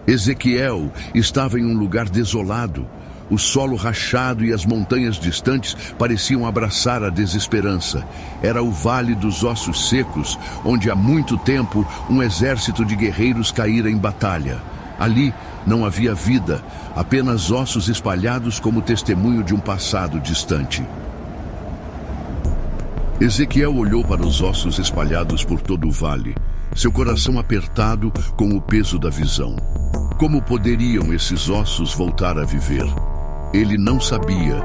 Ezequiel estava em um lugar desolado. O solo rachado e as montanhas distantes pareciam abraçar a desesperança. Era o Vale dos Ossos Secos, onde há muito tempo um exército de guerreiros caíra em batalha. Ali não havia vida, apenas ossos espalhados como testemunho de um passado distante. Ezequiel olhou para os ossos espalhados por todo o vale, seu coração apertado com o peso da visão. Como poderiam esses ossos voltar a viver? Ele não sabia,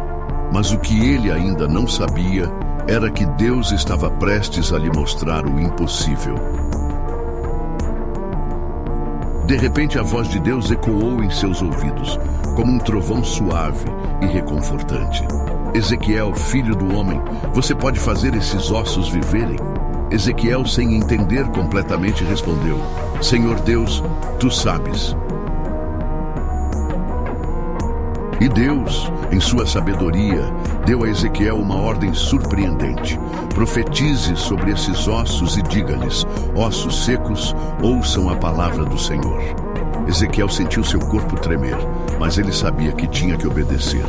mas o que ele ainda não sabia era que Deus estava prestes a lhe mostrar o impossível. De repente, a voz de Deus ecoou em seus ouvidos, como um trovão suave e reconfortante. Ezequiel, filho do homem, você pode fazer esses ossos viverem? Ezequiel, sem entender completamente, respondeu: Senhor Deus, tu sabes. E Deus, em sua sabedoria, deu a Ezequiel uma ordem surpreendente. Profetize sobre esses ossos e diga-lhes: ossos secos, ouçam a palavra do Senhor. Ezequiel sentiu seu corpo tremer, mas ele sabia que tinha que obedecer.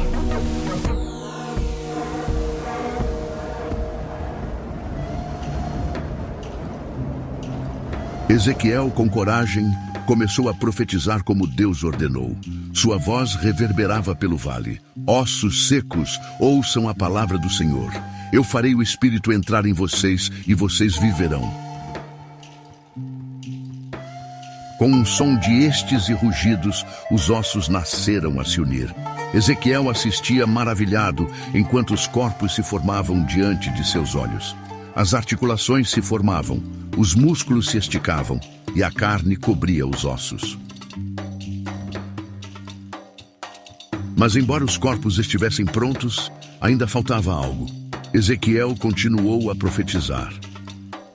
Ezequiel, com coragem, começou a profetizar como Deus ordenou. Sua voz reverberava pelo vale. Ossos secos, ouçam a palavra do Senhor. Eu farei o Espírito entrar em vocês e vocês viverão. Com um som de estes e rugidos, os ossos nasceram a se unir. Ezequiel assistia maravilhado enquanto os corpos se formavam diante de seus olhos. As articulações se formavam, os músculos se esticavam e a carne cobria os ossos. Mas embora os corpos estivessem prontos, ainda faltava algo. Ezequiel continuou a profetizar.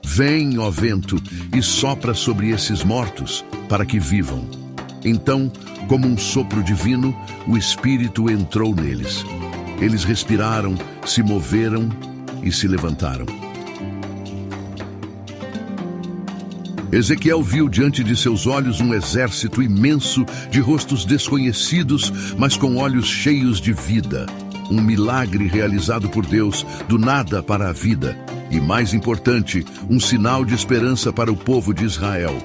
Vem, ó vento, e sopra sobre esses mortos, para que vivam. Então, como um sopro divino, o Espírito entrou neles. Eles respiraram, se moveram e se levantaram. Ezequiel viu diante de seus olhos um exército imenso de rostos desconhecidos, mas com olhos cheios de vida. Um milagre realizado por Deus, do nada para a vida. E, mais importante, um sinal de esperança para o povo de Israel.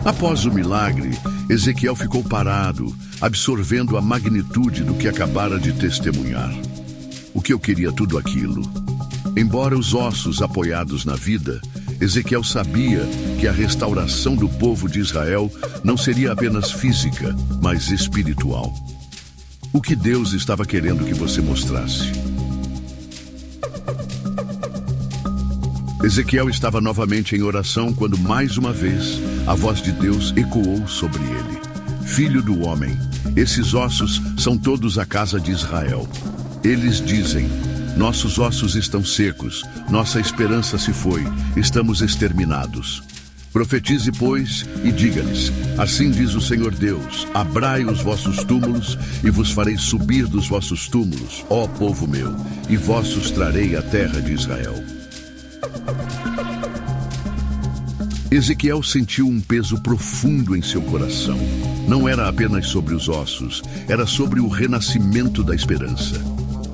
Após o milagre, Ezequiel ficou parado, absorvendo a magnitude do que acabara de testemunhar. O que eu queria tudo aquilo? Embora os ossos apoiados na vida, Ezequiel sabia que a restauração do povo de Israel não seria apenas física, mas espiritual. O que Deus estava querendo que você mostrasse? Ezequiel estava novamente em oração quando, mais uma vez, a voz de Deus ecoou sobre ele. Filho do homem, esses ossos são todos a casa de Israel. Eles dizem: nossos ossos estão secos, nossa esperança se foi, estamos exterminados. Profetize, pois, e diga-lhes: assim diz o Senhor Deus, abrai os vossos túmulos e vos farei subir dos vossos túmulos, ó povo meu, e vossos trarei à terra de Israel. Ezequiel sentiu um peso profundo em seu coração. Não era apenas sobre os ossos, era sobre o renascimento da esperança.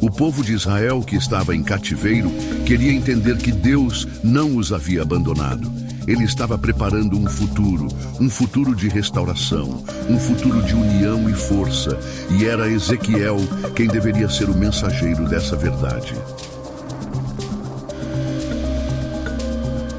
O povo de Israel, que estava em cativeiro, queria entender que Deus não os havia abandonado. Ele estava preparando um futuro de restauração, um futuro de união e força, e era Ezequiel quem deveria ser o mensageiro dessa verdade.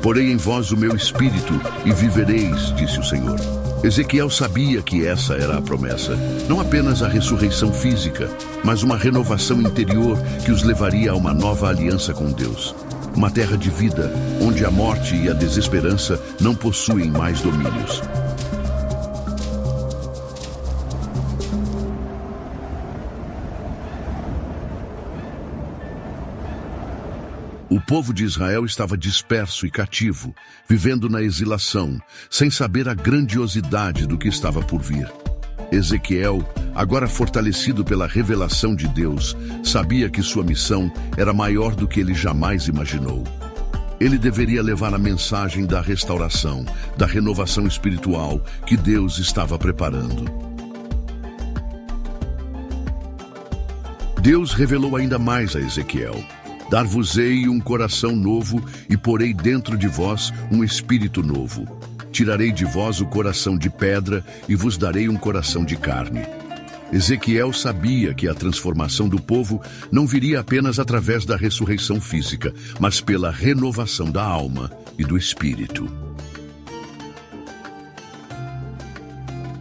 Porei em vós o meu espírito e vivereis, disse o Senhor. Ezequiel sabia que essa era a promessa, não apenas a ressurreição física, mas uma renovação interior que os levaria a uma nova aliança com Deus. Uma terra de vida, onde a morte e a desesperança não possuem mais domínios. O povo de Israel estava disperso e cativo, vivendo na exilação, sem saber a grandiosidade do que estava por vir. Ezequiel, agora fortalecido pela revelação de Deus, sabia que sua missão era maior do que ele jamais imaginou. Ele deveria levar a mensagem da restauração, da renovação espiritual que Deus estava preparando. Deus revelou ainda mais a Ezequiel: dar-vos-ei um coração novo e porei dentro de vós um espírito novo. Tirarei de vós o coração de pedra e vos darei um coração de carne. Ezequiel sabia que a transformação do povo não viria apenas através da ressurreição física, mas pela renovação da alma e do espírito.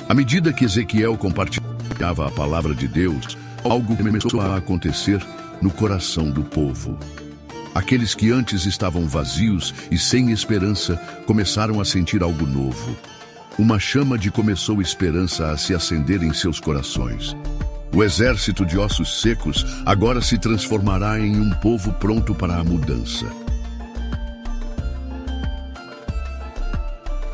À medida que Ezequiel compartilhava a palavra de Deus, algo começou a acontecer no coração do povo. Aqueles que antes estavam vazios e sem esperança começaram a sentir algo novo. Uma chama de esperança a se acender em seus corações. O exército de ossos secos agora se transformará em um povo pronto para a mudança.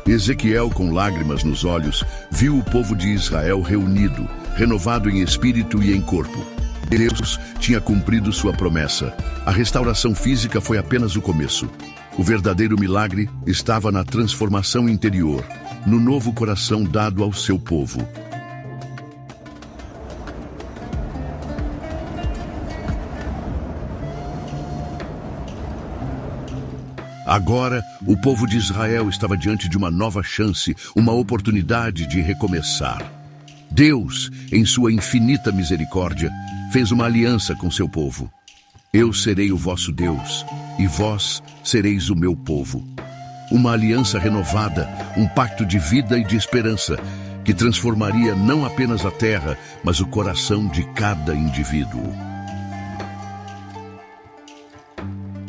Ezequiel, com lágrimas nos olhos, viu o povo de Israel reunido, renovado em espírito e em corpo. Deus tinha cumprido sua promessa. A restauração física foi apenas o começo. O verdadeiro milagre estava na transformação interior, no novo coração dado ao seu povo. Agora, o povo de Israel estava diante de uma nova chance, uma oportunidade de recomeçar. Deus, em sua infinita misericórdia, fez uma aliança com seu povo. Eu serei o vosso Deus, e vós sereis o meu povo. Uma aliança renovada, um pacto de vida e de esperança, que transformaria não apenas a terra, mas o coração de cada indivíduo.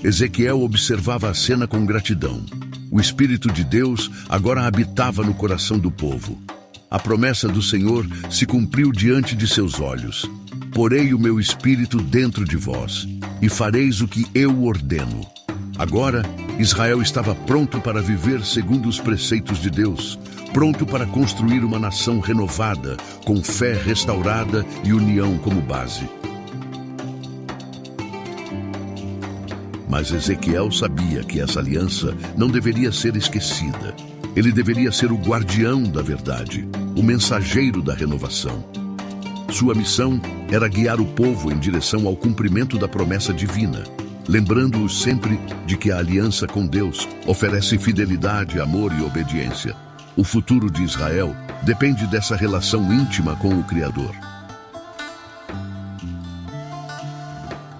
Ezequiel observava a cena com gratidão. O Espírito de Deus agora habitava no coração do povo. A promessa do Senhor se cumpriu diante de seus olhos. Porei o meu Espírito dentro de vós, e fareis o que eu ordeno. Agora, Israel estava pronto para viver segundo os preceitos de Deus, pronto para construir uma nação renovada, com fé restaurada e união como base. Mas Ezequiel sabia que essa aliança não deveria ser esquecida. Ele deveria ser o guardião da verdade, o mensageiro da renovação. Sua missão era guiar o povo em direção ao cumprimento da promessa divina, lembrando-os sempre de que a aliança com Deus oferece fidelidade, amor e obediência. O futuro de Israel depende dessa relação íntima com o Criador.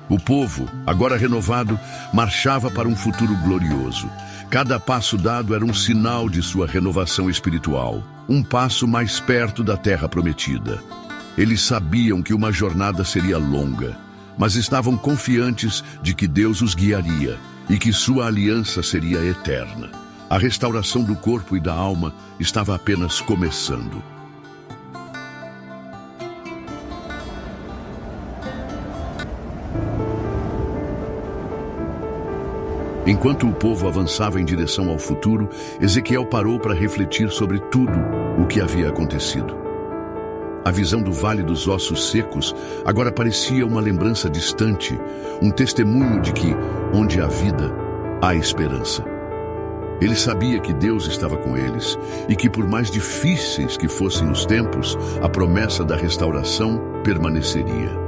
O povo, agora renovado, marchava para um futuro glorioso. Cada passo dado era um sinal de sua renovação espiritual, um passo mais perto da terra prometida. Eles sabiam que uma jornada seria longa, mas estavam confiantes de que Deus os guiaria e que sua aliança seria eterna. A restauração do corpo e da alma estava apenas começando. Enquanto o povo avançava em direção ao futuro, Ezequiel parou para refletir sobre tudo o que havia acontecido. A visão do Vale dos Ossos Secos agora parecia uma lembrança distante, um testemunho de que, onde há vida, há esperança. Ele sabia que Deus estava com eles e que, por mais difíceis que fossem os tempos, a promessa da restauração permaneceria.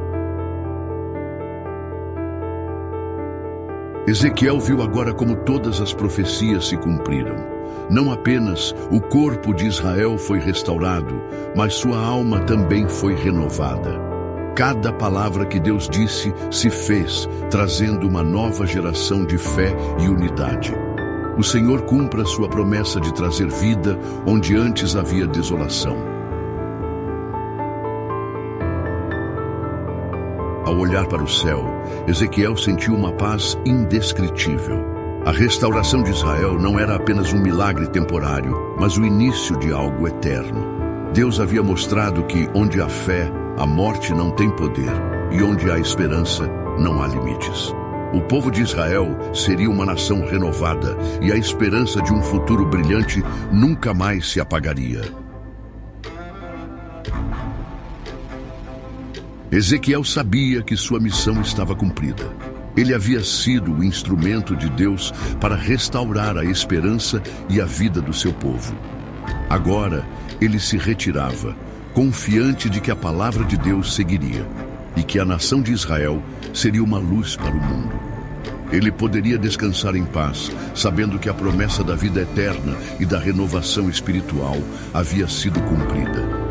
Ezequiel viu agora como todas as profecias se cumpriram. Não apenas o corpo de Israel foi restaurado, mas sua alma também foi renovada. Cada palavra que Deus disse se fez, trazendo uma nova geração de fé e unidade. O Senhor cumpra sua promessa de trazer vida onde antes havia desolação. Ao olhar para o céu, Ezequiel sentiu uma paz indescritível. A restauração de Israel não era apenas um milagre temporário, mas o início de algo eterno. Deus havia mostrado que onde há fé, a morte não tem poder, e onde há esperança, não há limites. O povo de Israel seria uma nação renovada, e a esperança de um futuro brilhante nunca mais se apagaria. Ezequiel sabia que sua missão estava cumprida. Ele havia sido o instrumento de Deus para restaurar a esperança e a vida do seu povo. Agora, ele se retirava, confiante de que a palavra de Deus seguiria e que a nação de Israel seria uma luz para o mundo. Ele poderia descansar em paz, sabendo que a promessa da vida eterna e da renovação espiritual havia sido cumprida.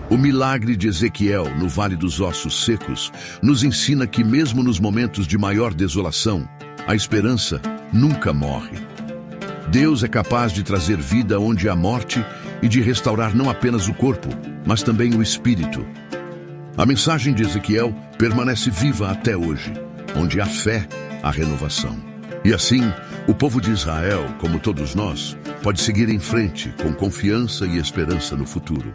O milagre de Ezequiel no Vale dos Ossos Secos nos ensina que mesmo nos momentos de maior desolação, a esperança nunca morre. Deus é capaz de trazer vida onde há morte e de restaurar não apenas o corpo, mas também o espírito. A mensagem de Ezequiel permanece viva até hoje, onde há fé, há renovação. E assim, o povo de Israel, como todos nós, pode seguir em frente com confiança e esperança no futuro.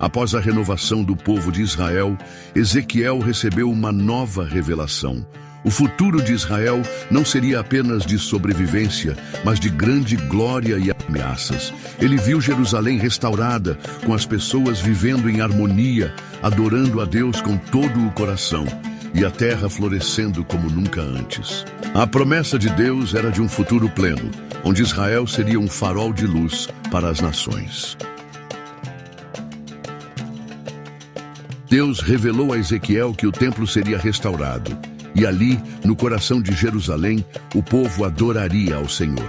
Após a renovação do povo de Israel, Ezequiel recebeu uma nova revelação. O futuro de Israel não seria apenas de sobrevivência, mas de grande glória e ameaças. Ele viu Jerusalém restaurada, com as pessoas vivendo em harmonia, adorando a Deus com todo o coração, e a terra florescendo como nunca antes. A promessa de Deus era de um futuro pleno, onde Israel seria um farol de luz para as nações. Deus revelou a Ezequiel que o templo seria restaurado, e ali, no coração de Jerusalém, o povo adoraria ao Senhor.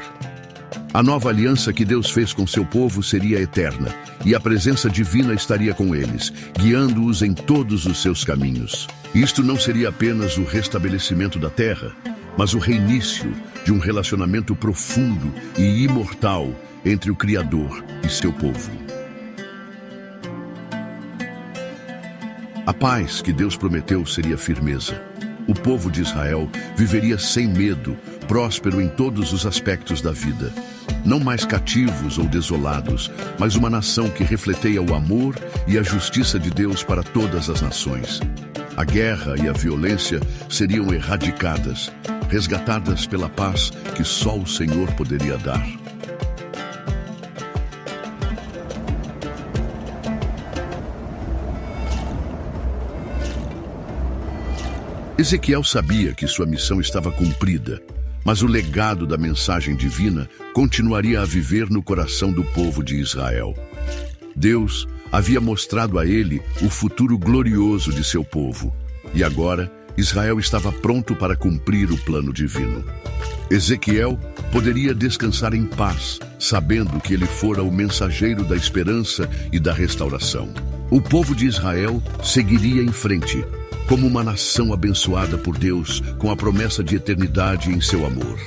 A nova aliança que Deus fez com seu povo seria eterna, e a presença divina estaria com eles, guiando-os em todos os seus caminhos. Isto não seria apenas o restabelecimento da terra, mas o reinício de um relacionamento profundo e imortal entre o Criador e seu povo. A paz que Deus prometeu seria firmeza. O povo de Israel viveria sem medo, próspero em todos os aspectos da vida. Não mais cativos ou desolados, mas uma nação que refletia o amor e a justiça de Deus para todas as nações. A guerra e a violência seriam erradicadas, resgatadas pela paz que só o Senhor poderia dar. Ezequiel sabia que sua missão estava cumprida, mas o legado da mensagem divina continuaria a viver no coração do povo de Israel. Deus havia mostrado a ele o futuro glorioso de seu povo, e agora Israel estava pronto para cumprir o plano divino. Ezequiel poderia descansar em paz, sabendo que ele fora o mensageiro da esperança e da restauração. O povo de Israel seguiria em frente, como uma nação abençoada por Deus, com a promessa de eternidade em seu amor.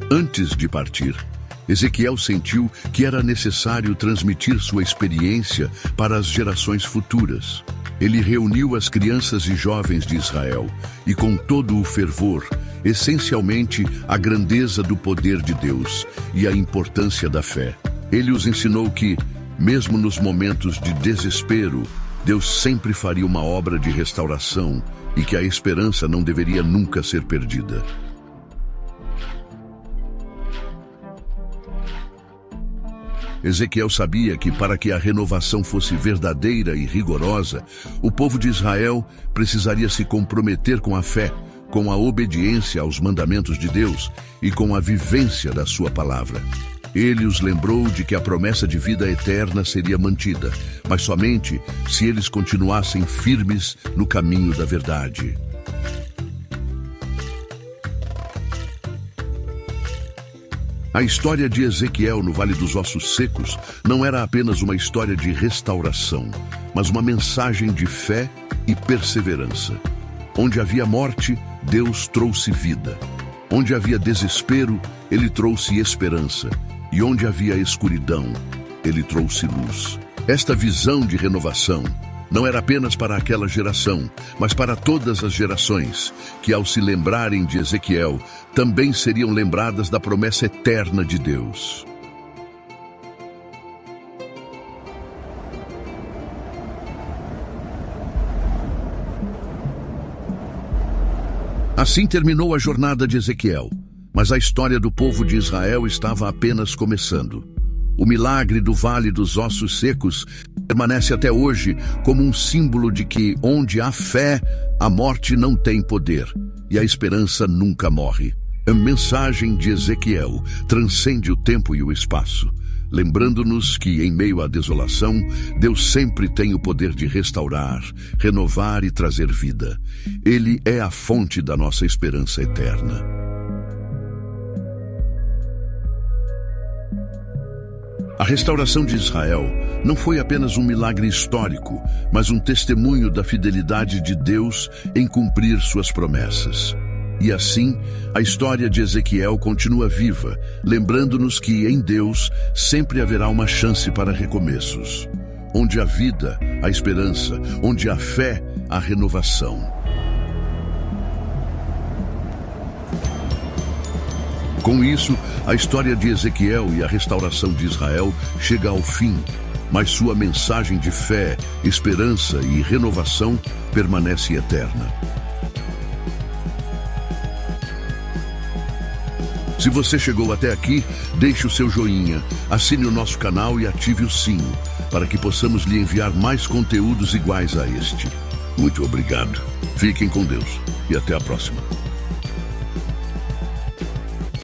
Antes de partir, Ezequiel sentiu que era necessário transmitir sua experiência para as gerações futuras. Ele reuniu as crianças e jovens de Israel e, com todo o fervor, essencialmente a grandeza do poder de Deus e a importância da fé. Ele os ensinou que, mesmo nos momentos de desespero, Deus sempre faria uma obra de restauração e que a esperança não deveria nunca ser perdida. Ezequiel sabia que para que a renovação fosse verdadeira e rigorosa, o povo de Israel precisaria se comprometer com a fé, com a obediência aos mandamentos de Deus e com a vivência da sua palavra. Ele os lembrou de que a promessa de vida eterna seria mantida, mas somente se eles continuassem firmes no caminho da verdade. A história de Ezequiel no Vale dos Ossos Secos não era apenas uma história de restauração, mas uma mensagem de fé e perseverança. Onde havia morte, Deus trouxe vida. Onde havia desespero, Ele trouxe esperança. E onde havia escuridão, Ele trouxe luz. Esta visão de renovação não era apenas para aquela geração, mas para todas as gerações, que ao se lembrarem de Ezequiel, também seriam lembradas da promessa eterna de Deus. Assim terminou a jornada de Ezequiel, mas a história do povo de Israel estava apenas começando. O milagre do Vale dos Ossos Secos permanece até hoje como um símbolo de que, onde há fé, a morte não tem poder e a esperança nunca morre. A mensagem de Ezequiel transcende o tempo e o espaço, lembrando-nos que, em meio à desolação, Deus sempre tem o poder de restaurar, renovar e trazer vida. Ele é a fonte da nossa esperança eterna. A restauração de Israel não foi apenas um milagre histórico, mas um testemunho da fidelidade de Deus em cumprir suas promessas. E assim, a história de Ezequiel continua viva, lembrando-nos que em Deus sempre haverá uma chance para recomeços. Onde há vida, há esperança. Onde há fé, há renovação. Com isso, a história de Ezequiel e a restauração de Israel chega ao fim, mas sua mensagem de fé, esperança e renovação permanece eterna. Se você chegou até aqui, deixe o seu joinha, assine o nosso canal e ative o sino, para que possamos lhe enviar mais conteúdos iguais a este. Muito obrigado. Fiquem com Deus e até a próxima.